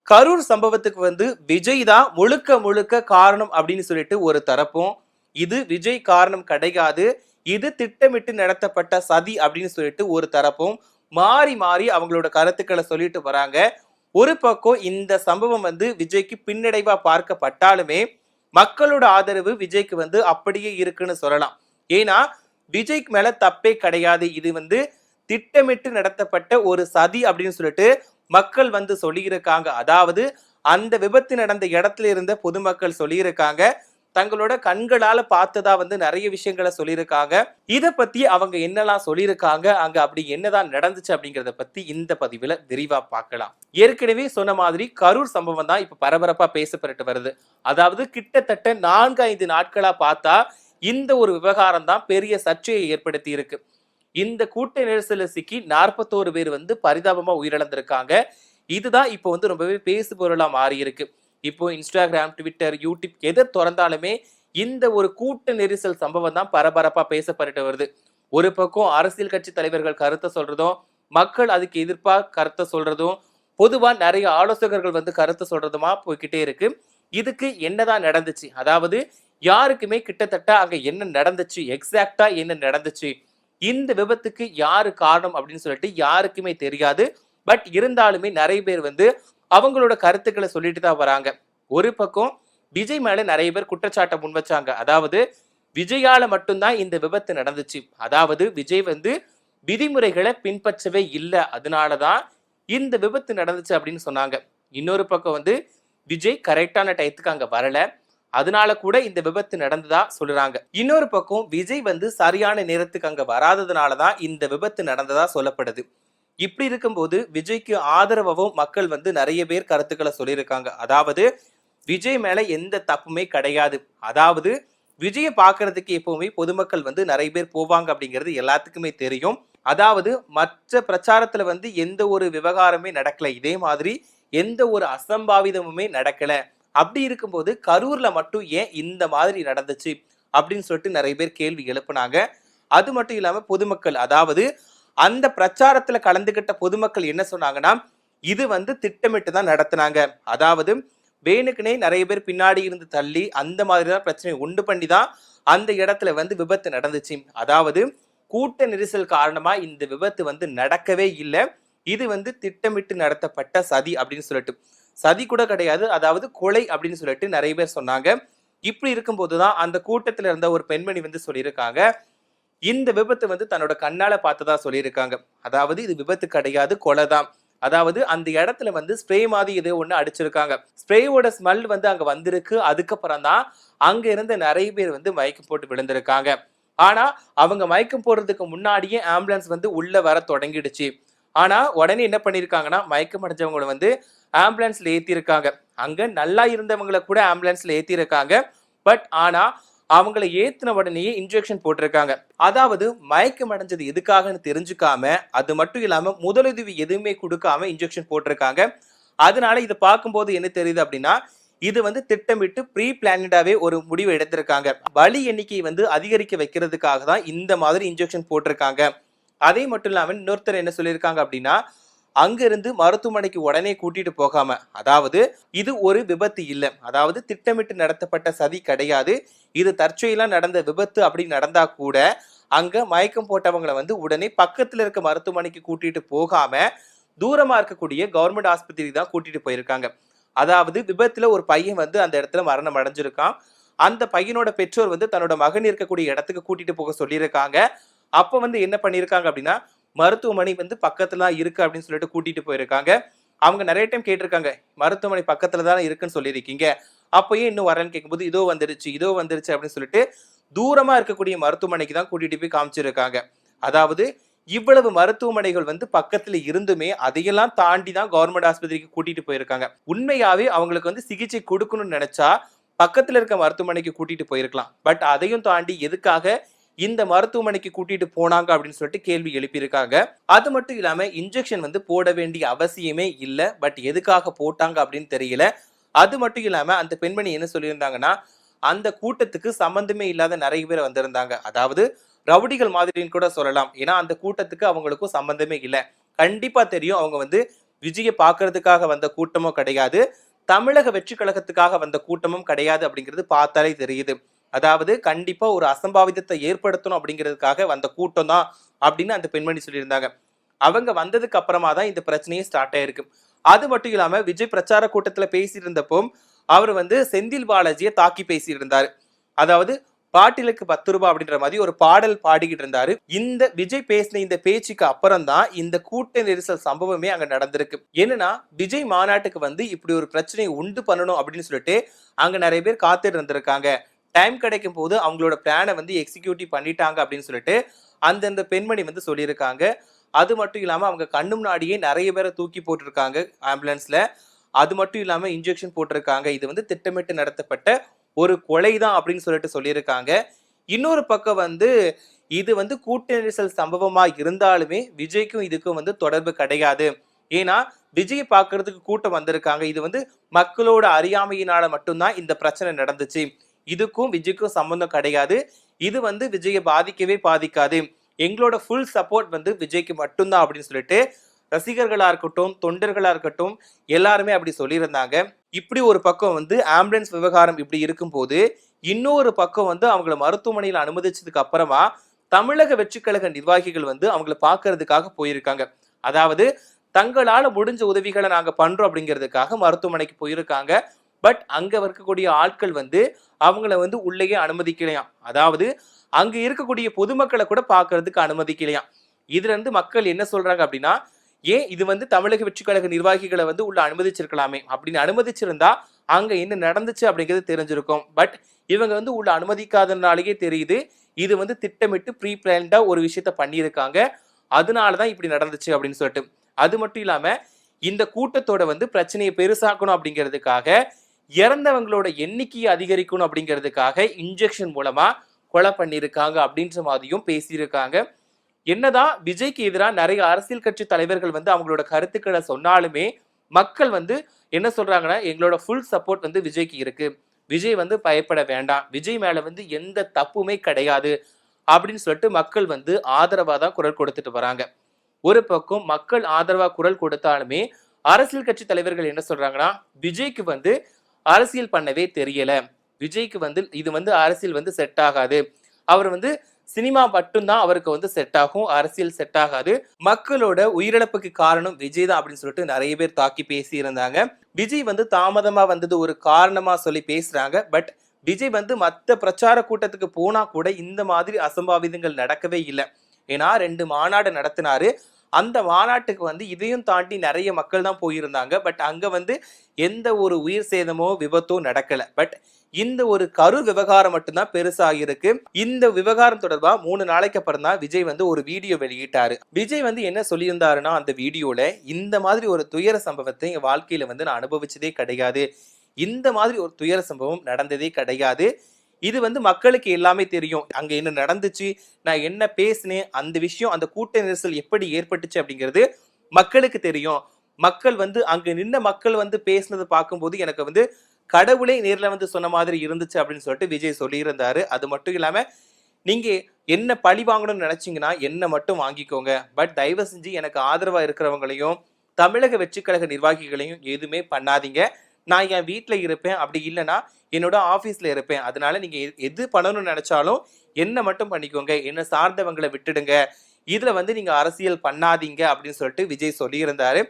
கரூர் சம்பவத்துக்கு விஜய் தான் முழுக்க முழுக்க காரணம் அப்படின்னு சொல்லிட்டு ஒரு தரப்பும், இது விஜய் காரணம் கிடையாது, இது திட்டமிட்டு நடத்தப்பட்ட சதி அப்படின்னு சொல்லிட்டு ஒரு தரப்பும் மாறி மாறி அவங்களோட கருத்துக்களை சொல்லிட்டு வராங்க. ஒரு பக்கம் இந்த சம்பவம் விஜய்க்கு பின்னடைவா பார்க்கப்பட்டாலுமே மக்களோட ஆதரவு விஜய்க்கு அப்படியே இருக்குன்னு சொல்லலாம். ஏன்னா விஜய்க்கு மேல தப்பே கிடையாது, இது திட்டமிட்டு நடத்தப்பட்ட ஒரு சதி அப்படின்னு சொல்லிட்டு மக்கள் சொல்லியிருக்காங்க. அதாவது அந்த விபத்து நடந்த இடத்துல இருந்த பொதுமக்கள் சொல்லியிருக்காங்க. தங்களோட கண்களால பார்த்ததா நிறைய விஷயங்களை சொல்லியிருக்காங்க. இத பத்தி அவங்க என்னெல்லாம் சொல்லியிருக்காங்க, அங்க அப்படி என்னதான் நடந்துச்சு அப்படிங்கறத பத்தி இந்த பதிவுல விரிவா பார்க்கலாம். ஏற்கனவே சொன்ன மாதிரி கரூர் சம்பவம் தான் இப்ப பரபரப்பா பேசப்பட்டு வருது. அதாவது கிட்டத்தட்ட 4-5 நாட்களா பார்த்தா இந்த ஒரு விவகாரம் தான் பெரிய சர்ச்சையை ஏற்படுத்தி இருக்கு. இந்த கூட்ட நெரிசல சிக்கி 41 பேர் பரிதாபமா உயிரிழந்திருக்காங்க. இதுதான் இப்போ ரொம்பவே பேசு பொருளா மாறி இருக்கு. இப்போ இன்ஸ்டாகிராம், ட்விட்டர், யூடியூப் எதை திறந்தாலுமே இந்த ஒரு கூட்ட நெரிசல் சம்பவம் தான் பரபரப்பா பேசப்பட்டு வருது. ஒரு பக்கம் அரசியல் கட்சி தலைவர்கள் கருத்தை சொல்றதும், மக்கள் அதுக்கு எதிர்ப்பா கருத்தை சொல்றதும், பொதுவா நிறைய ஆலோசகர்கள் கருத்தை சொல்றதுமா போய்கிட்டே இருக்கு. இதுக்கு என்னதான் நடந்துச்சு, அதாவது யாருக்குமே கிட்டத்தட்ட அங்க என்ன நடந்துச்சு, எக்ஸாக்டா என்ன நடந்துச்சு, இந்த விபத்துக்கு யாரு காரணம் அப்படின்னு சொல்லிட்டு யாருக்குமே தெரியாது. பட் இருந்தாலுமே நிறைய பேர் அவங்களோட கருத்துக்களை சொல்லிட்டு தான் வராங்க. ஒரு பக்கம் விஜய் மேல நிறைய பேர் குற்றச்சாட்டை முன் வச்சாங்க. அதாவது விஜயால மட்டும்தான் இந்த விபத்து நடந்துச்சு, அதாவது விஜய் விதிமுறைகளை பின்பற்றவே இல்லை, அதனாலதான் இந்த விபத்து நடந்துச்சு அப்படின்னு சொன்னாங்க. இன்னொரு பக்கம் விஜய் கரெக்டான டயத்துக்கு அங்க வரல, அதனால கூட இந்த விபத்து நடந்ததா சொல்றாங்க. இன்னொரு பக்கம் விஜய் சரியான நேரத்துக்கு அங்க வராததுனாலதான் இந்த விபத்து நடந்ததா சொல்லப்படுது. இப்படி இருக்கும்போது விஜய்க்கு ஆதரவாகவும் மக்கள் நிறைய பேர் கருத்துக்களை சொல்லியிருக்காங்க. அதாவது விஜய் மேல எந்த தப்புமே கிடையாது, அதாவது விஜயை பாக்குறதுக்கு எப்பவுமே பொதுமக்கள் நிறைய பேர் போவாங்க அப்படிங்கிறது எல்லாத்துக்குமே தெரியும். அதாவது மற்ற பிரச்சாரத்துல எந்த ஒரு விவகாரமே நடக்கல, இதே மாதிரி எந்த ஒரு அசம்பாவிதமுமே நடக்கல. அப்படி இருக்கும்போது கரூர்ல மட்டும் ஏன் இந்த மாதிரி நடந்துச்சு அப்படின்னு சொல்லிட்டு நிறைய பேர் கேள்வி எழுப்புனாங்க. அது மட்டும் இல்லாம பொதுமக்கள், அதாவது அந்த பிரச்சாரத்துல கலந்துகிட்ட பொதுமக்கள் என்ன சொன்னாங்கன்னா, இது திட்டமிட்டு தான் நடத்தினாங்க, அதாவது வேணுக்குனே நிறைய பேர் பின்னாடி இருந்து தள்ளி அந்த மாதிரிதான் பிரச்சனையை உண்டு பண்ணி தான் அந்த இடத்துல விபத்து நடந்துச்சு. அதாவது கூட்ட நெரிசல் காரணமா இந்த விபத்து நடக்கவே இல்லை, இது திட்டமிட்டு நடத்தப்பட்ட சதி அப்படின்னு சொல்லிட்டு, சதி கூட கிடையாது, அதாவது கொலை அப்படின்னு சொல்லிட்டு நிறைய பேர் சொன்னாங்க. இப்படி இருக்கும்போதுதான் அந்த கூட்டத்துல இருந்த ஒரு பெண்மணி சொல்லியிருக்காங்க, இந்த விபத்து தன்னோட கண்ணால பார்த்ததா சொல்லியிருக்காங்க. அதாவது இது விபத்து கிடையாது, கொலை தான். அதாவது அந்த இடத்துல ஸ்ப்ரே மாதிரி ஏதோ ஒண்ணு அடிச்சிருக்காங்க, ஸ்ப்ரேயோட ஸ்மெல் அங்க வந்திருக்கு. அதுக்கப்புறம் தான் அங்க இருந்த நிறைய பேர் மயக்கம் போட்டு விழுந்திருக்காங்க. ஆனா அவங்க மயக்கம் போடுறதுக்கு முன்னாடியே ஆம்புலன்ஸ் உள்ள வர தொடங்கிடுச்சு. ஆனா உடனே என்ன பண்ணிருக்காங்கன்னா, மயக்கம் அடைஞ்சவங்களை ஆம்புலன்ஸ்ல ஏத்திருக்காங்க. அங்க நல்லா இருந்தவங்களை கூட ஆம்புலன்ஸ்ல ஏத்திருக்காங்க. பட் ஆனா அவங்களை ஏத்தின உடனேயே இன்ஜெக்ஷன் போட்டிருக்காங்க. அதாவது மயக்கம் அடைஞ்சது எதுக்காகன்னு தெரிஞ்சுக்காம, அது மட்டும் இல்லாம முதலுதவி எதுவுமே கொடுக்காம இன்ஜெக்ஷன் போட்டிருக்காங்க. அதனால இதை பார்க்கும்போது என்ன தெரியுது அப்படின்னா, இது திட்டமிட்டு ப்ரீ பிளானடாவே ஒரு முடிவு எடுத்திருக்காங்க. பலி எண்ணிக்கை அதிகரிக்க வைக்கிறதுக்காக தான் இந்த மாதிரி இன்ஜெக்ஷன் போட்டிருக்காங்க. அதே மட்டும் இல்லாம இன்னொருத்தர் என்ன சொல்லியிருக்காங்க அப்படின்னா, அங்கிருந்து மருத்துவமனைக்கு உடனே கூட்டிட்டு போகாம, அதாவது இது ஒரு விபத்து இல்லை, அதாவது திட்டமிட்டு நடத்தப்பட்ட சதி கிடையாது, இது தற்செயலா நடந்த விபத்து அப்படி நடந்தா கூட அங்க மயக்கம் போட்டவங்களை உடனே பக்கத்துல இருக்க மருத்துவமனைக்கு கூட்டிட்டு போகாம தூரமா இருக்கக்கூடிய கவர்மெண்ட் ஆஸ்பத்திரிக்கு தான் கூட்டிட்டு போயிருக்காங்க. அதாவது விபத்துல ஒரு பையன் அந்த இடத்துல மரணம் அடைஞ்சிருக்கான். அந்த பையனோட பெற்றோர் தன்னோட மகன் இருக்கக்கூடிய இடத்துக்கு கூட்டிட்டு போக சொல்லியிருக்காங்க. அப்ப என்ன பண்ணிருக்காங்க அப்படின்னா, மருத்துவமனை பக்கத்துல இருக்கு அப்படின்னு சொல்லிட்டு கூட்டிட்டு போயிருக்காங்க. அவங்க நிறைய டைம் கேட்டிருக்காங்க, மருத்துவமனை பக்கத்துல தானே இருக்குன்னு சொல்லியிருக்கீங்க, அப்பயே இன்னும் வரேன்னு கேட்கும்போது இதோ வந்துருச்சு அப்படின்னு சொல்லிட்டு தூரமா இருக்கக்கூடிய மருத்துவமனைக்கு தான் கூட்டிட்டு போய் காமிச்சிருக்காங்க. அதாவது இவ்வளவு மருத்துவமனைகள் பக்கத்துல இருந்துமே அதையெல்லாம் தாண்டி தான் கவர்மெண்ட் ஆஸ்பத்திரிக்கு கூட்டிட்டு போயிருக்காங்க. உண்மையாவே அவங்களுக்கு சிகிச்சை கொடுக்கணும்னு நினைச்சா பக்கத்துல இருக்க மருத்துவமனைக்கு கூட்டிட்டு போயிருக்கலாம். பட் அதையும் தாண்டி எதுக்காக இந்த மருத்துவமனைக்கு கூட்டிட்டு போனாங்க அப்படின்னு சொல்லிட்டு கேள்வி எழுப்பியிருக்காங்க. அது மட்டும் இல்லாம இன்ஜெக்ஷன் போட வேண்டிய அவசியமே இல்லை, பட் எதுக்காக போட்டாங்க அப்படின்னு தெரியல. அது மட்டும் இல்லாம அந்த பெண்மணி என்ன சொல்லியிருந்தாங்கன்னா, அந்த கூட்டத்துக்கு சம்பந்தமே இல்லாத நிறைய பேர் வந்திருந்தாங்க, அதாவது ரவுடிகள் மாதிரின்னு கூட சொல்லலாம். ஏன்னா அந்த கூட்டத்துக்கு அவங்களுக்கும் சம்பந்தமே இல்லை. கண்டிப்பா தெரியும் அவங்க விஜயை பார்க்கறதுக்காக வந்த கூட்டமும் கிடையாது, தமிழக வெற்றி கழகத்துக்காக வந்த கூட்டமும் கிடையாது அப்படிங்கிறது பார்த்தாலே தெரியுது. அதாவது கண்டிப்பா ஒரு அசம்பாவிதத்தை ஏற்படுத்தணும் அப்படிங்கிறதுக்காக வந்த கூட்டம் தான் அப்படின்னு அந்த பெண்மணி சொல்லியிருந்தாங்க. அவங்க வந்ததுக்கு அப்புறமா தான் இந்த பிரச்சனையே ஸ்டார்ட் ஆயிருக்கு. அது மட்டும் இல்லாம விஜய் பிரச்சார கூட்டத்துல பேசிட்டு இருந்தப்போ அவர் வந்து செந்தில் பாலாஜியை தாக்கி பேசிட்டு இருந்தாரு. அதாவது பாட்டிலுக்கு 10 ரூபாய் அப்படின்ற மாதிரி ஒரு பாடல் பாடிக்கிட்டு இருந்தாரு. இந்த விஜய் பேசின இந்த பேச்சுக்கு அப்புறம் தான் இந்த கூட்ட நெரிசல் சம்பவமே அங்க நடந்திருக்கு. என்னன்னா விஜய் மாநாட்டுக்கு வந்து இப்படி ஒரு பிரச்சனையை உண்டு பண்ணணும் அப்படின்னு சொல்லிட்டு அங்க நிறைய பேர் காத்துட்டு இருந்திருக்காங்க. டைம் கிடைக்கும் போது அவங்களோட பிளானை வந்து எக்ஸிக்யூட்டிவ் பண்ணிட்டாங்க அப்படின்னு சொல்லிட்டு அந்தந்த பெண்மணி வந்து சொல்லியிருக்காங்க. அது மட்டும் இல்லாம அவங்க கண்ணு முன்னாடியே நிறைய பேரை தூக்கி போட்டிருக்காங்க ஆம்புலன்ஸ்ல. அது மட்டும் இல்லாம இன்ஜெக்ஷன் போட்டிருக்காங்க. இது வந்து திட்டமிட்டு நடத்தப்பட்ட ஒரு கொலை தான் அப்படின்னு சொல்லிட்டு சொல்லியிருக்காங்க. இன்னொரு பக்கம் வந்து இது வந்து கூட்ட நெரிசல் சம்பவமா இருந்தாலுமே விஜய்க்கும் இதுக்கும் வந்து தொடர்பு கிடையாது. ஏன்னா விஜயை பார்க்கறதுக்கு கூட்டம் வந்திருக்காங்க. இது வந்து மக்களோட அறியாமையினால மட்டும்தான் இந்த பிரச்சனை நடந்துச்சு. இதுக்கும் விஜய்க்கும் சம்பந்தம் கிடையாது. இது வந்து விஜயை பாதிக்கவே பாதிக்காது. எங்களோட ஃபுல் சப்போர்ட் வந்து விஜய்க்கு மட்டும்தான் அப்படின்னு சொல்லிட்டு ரசிகர்களா இருக்கட்டும், தொண்டர்களா இருக்கட்டும் எல்லாருமே அப்படி சொல்லியிருந்தாங்க. இப்படி ஒரு பக்கம் வந்து ஆம்புலன்ஸ் விவகாரம் இப்படி இருக்கும்போது, இன்னொரு பக்கம் வந்து அவங்கள மருத்துவமனையில் அனுமதிச்சதுக்கு அப்புறமா தமிழக வெற்றிக் கழக நிர்வாகிகள் வந்து அவங்கள பார்க்கறதுக்காக போயிருக்காங்க. அதாவது தங்களால முடிஞ்ச உதவிகளை நாங்க பண்றோம் அப்படிங்கிறதுக்காக மருத்துவமனைக்கு போயிருக்காங்க. பட் அங்க இருக்கக்கூடிய ஆட்கள் வந்து அவங்கள வந்து உள்ளேயே அனுமதிக்கலையாம். அதாவது அங்க இருக்கக்கூடிய பொதுமக்களை கூட பார்க்கறதுக்கு அனுமதிக்கலையாம். இதுல இருந்து மக்கள் என்ன சொல்றாங்க அப்படின்னா, ஏன் இது வந்து தமிழக வெற்றிக் கழக நிர்வாகிகளை வந்து உள்ள அனுமதிச்சிருக்கலாமே, அப்படின்னு அனுமதிச்சிருந்தா அங்க என்ன நடந்துச்சு அப்படிங்கிறது தெரிஞ்சிருக்கும். பட் இவங்க வந்து உள்ள அனுமதிக்காதனாலேயே தெரியுது இது வந்து திட்டமிட்டு ப்ரீ பிளான்டா ஒரு விஷயத்த பண்ணியிருக்காங்க. அதனாலதான் இப்படி நடந்துச்சு அப்படின்னு சொல்லிட்டு. அது மட்டும் இல்லாம இந்த கூட்டத்தோட வந்து பிரச்சனையை பெருசாக்கணும் அப்படிங்கிறதுக்காக, இறந்தவங்களோட எண்ணிக்கையை அதிகரிக்கணும் அப்படிங்கிறதுக்காக இன்ஜெக்ஷன் மூலமா கொலை பண்ணியிருக்காங்க அப்படின்ற மாதிரியும் பேசியிருக்காங்க. என்னதான் விஜய்க்கு எதிராக நிறைய அரசியல் கட்சி தலைவர்கள் வந்து அவங்களோட கருத்துக்களை சொன்னாலுமே மக்கள் வந்து என்ன சொல்றாங்கன்னா, எங்களோட ஃபுல் சப்போர்ட் வந்து விஜய்க்கு இருக்கு. விஜய் வந்து பயப்பட வேண்டாம். விஜய் மேல வந்து எந்த தப்புமே கிடையாது அப்படின்னு சொல்லிட்டு மக்கள் வந்து ஆதரவா தான் குரல் கொடுத்துட்டு வராங்க. ஒரு பக்கம் மக்கள் ஆதரவா குரல் கொடுத்தாலுமே அரசியல் கட்சி தலைவர்கள் என்ன சொல்றாங்கன்னா, விஜய்க்கு வந்து அரசியல் பண்ணவே தெரியல. விஜய்க்கு வந்து இது வந்து அரசியல் வந்து செட் ஆகாது. அவர் வந்து சினிமா மட்டும்தான் அவருக்கு வந்து செட் ஆகும், அரசியல் செட் ஆகாது. மக்களோட உயிரிழப்புக்கு காரணம் விஜய் தான் அப்படின்னு சொல்லிட்டு நிறைய பேர் தாக்கி பேசி இருந்தாங்க. விஜய் வந்து தாமதமா வந்தது ஒரு காரணமா சொல்லி பேசுறாங்க. பட் விஜய் வந்து மற்ற பிரச்சார கூட்டத்துக்கு போனா கூட இந்த மாதிரி அசம்பாவிதங்கள் நடக்கவே இல்லை. ஏன்னா 2 மாநாடு நடத்தினாரு. அந்த மாநாட்டுக்கு வந்து இதையும் தாண்டி நிறைய மக்கள் தான் போயிருந்தாங்க. பட் அங்க வந்து எந்த ஒரு உயிர் சேதமோ விபத்தோ நடக்கல. பட் இந்த ஒரு கரு விவகாரம் மட்டும்தான் பெருசாகிருக்கு. இந்த விவகாரம் தொடர்பா 3 நாளைக்கு அப்புறம் தான் விஜய் வந்து ஒரு வீடியோ வெளியிட்டாரு. விஜய் வந்து என்ன சொல்லியிருந்தாருன்னா, அந்த வீடியோல இந்த மாதிரி ஒரு துயர சம்பவத்தை என் வாழ்க்கையில வந்து நான் அனுபவிச்சதே கிடையாது. இந்த மாதிரி ஒரு துயர சம்பவம் நடந்ததே கிடையாது. இது வந்து மக்களுக்கு எல்லாமே தெரியும். அங்க என்ன நடந்துச்சு, நான் என்ன பேசினேன், அந்த விஷயம், அந்த கூட்ட நெரிசல் எப்படி ஏற்பட்டுச்சு அப்படிங்கிறது மக்களுக்கு தெரியும். மக்கள் வந்து அங்க நின்ன மக்கள் வந்து பேசினதை பார்க்கும்போது எனக்கு வந்து கடவுளே நேர்ல வந்து சொன்ன மாதிரி இருந்துச்சு அப்படின்னு சொல்லிட்டு விஜய் சொல்லியிருந்தாரு. அது மட்டும் இல்லாம, நீங்க என்ன பழி வாங்கணும்னு நினைச்சீங்கன்னா என்ன மட்டும் வாங்கிக்கோங்க. பட் தயவு செஞ்சு எனக்கு ஆதரவா இருக்கிறவங்களையும் தமிழக வெற்றிக் கழக நிர்வாகிகளையும் எதுவுமே பண்ணாதீங்க. நான் என் வீட்டில் இருப்பேன், அப்படி இல்லைன்னா என்னோட ஆஃபீஸில் இருப்பேன். அதனால நீங்க எது பண்ணணும்னு நினைச்சாலும் என்ன மட்டும் பண்ணிக்கோங்க, என்ன சார்ந்தவங்களை விட்டுடுங்க, இதுல வந்து நீங்க அரசியல் பண்ணாதீங்க அப்படின்னு சொல்லிட்டு விஜய் சொல்லியிருந்தாரு.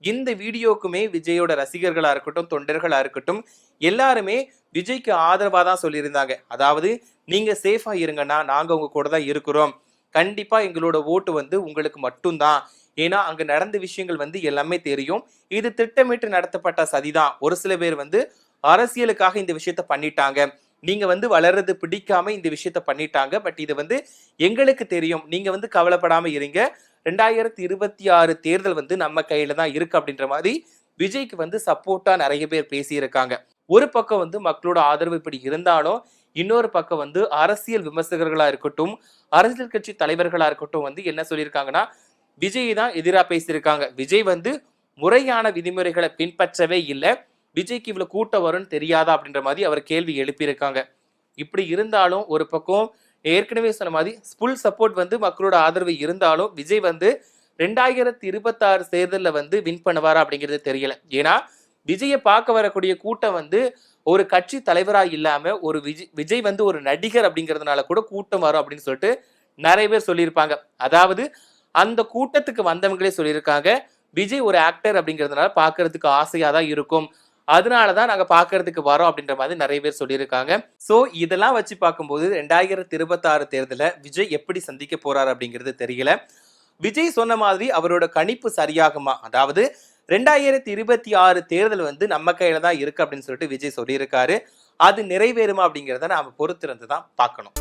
இந்த வீடியோக்குமே விஜயோட ரசிகர்களா இருக்கட்டும், தொண்டர்களா இருக்கட்டும் எல்லாருமே விஜய்க்கு ஆதரவா தான் சொல்லியிருந்தாங்க. அதாவது நீங்க சேஃபா இருங்கன்னா நாங்க உங்க கூட தான் இருக்கிறோம். கண்டிப்பா எங்களோட ஓட்டு வந்து உங்களுக்கு மட்டும்தான். ஏன்னா அங்க நடந்த விஷயங்கள் வந்து எல்லாமே தெரியும். இது திட்டமிட்டு நடத்தப்பட்ட சதிதான். ஒரு சில பேர் வந்து அரசியலுக்காக இந்த விஷயத்த பண்ணிட்டாங்க. நீங்க வந்து வளர்றது பிடிக்காம இந்த விஷயத்த பண்ணிட்டாங்க. பட் இது வந்து எங்களுக்கு தெரியும். நீங்க வந்து கவலைப்படாம இருங்க. 2026 தேர்தல் வந்து நம்ம கையில தான் இருக்கு அப்படின்ற மாதிரி விஜய்க்கு வந்து சப்போர்ட்டா நிறைய பேர் பேசியிருக்காங்க. ஒரு பக்கம் வந்து மக்களோட ஆதரவு இப்படி இருந்தாலும், இன்னொரு பக்கம் வந்து அரசியல் விமர்சகர்களா இருக்கட்டும், அரசியல் கட்சி தலைவர்களா இருக்கட்டும் வந்து என்ன சொல்லியிருக்காங்கன்னா, விஜய் தான் எதிராக பேசியிருக்காங்க. விஜய் வந்து முறையான விதிமுறைகளை பின்பற்றவே இல்லை. விஜய்க்கு இவ்வளவு கூட்டம் வரும்னு தெரியாதா அப்படின்ற மாதிரி அவர் கேள்வி எழுப்பியிருக்காங்க. இப்படி இருந்தாலும் ஒரு பக்கம் ஏற்கனவே சொன்ன மாதிரி ஃபுல் சப்போர்ட் வந்து மக்களோட ஆதரவு இருந்தாலும் விஜய் வந்து 2026 தேர்தலில் வந்து வின் பண்ணுவாரா அப்படிங்கிறது தெரியல. ஏன்னா விஜயை பார்க்க வரக்கூடிய கூட்டம் வந்து ஒரு கட்சி தலைவரா இல்லாம ஒரு விஜய் வந்து ஒரு நடிகர் அப்படிங்கிறதுனால கூட கூட்டம் வரும் அப்படின்னு சொல்லிட்டு நிறைய பேர் சொல்லியிருப்பாங்க. அதாவது அந்த கூட்டத்துக்கு வந்தவங்களே சொல்லியிருக்காங்க, விஜய் ஒரு ஆக்டர் அப்படிங்கிறதுனால பார்க்கறதுக்கு ஆசையா தான் இருக்கும், அதனாலதான் நாங்க பாக்குறதுக்கு வரோம் அப்படின்ற மாதிரி நிறைய பேர் சொல்லியிருக்காங்க. சோ இதெல்லாம் வச்சு பார்க்கும்போது 2026 தேர்தலை விஜய் எப்படி சந்திக்க போறாரு அப்படிங்கிறது தெரியல. விஜய் சொன்ன மாதிரி அவரோட கணிப்பு சரியாகுமா, அதாவது 2026 தேர்தல் வந்து நம்ம கையில தான் இருக்கு அப்படின்னு சொல்லிட்டு விஜய் சொல்லியிருக்காரு. அது நிறைவேறுமா அப்படிங்கிறத நாம பொறுத்திருந்து தான் பார்க்கணும்.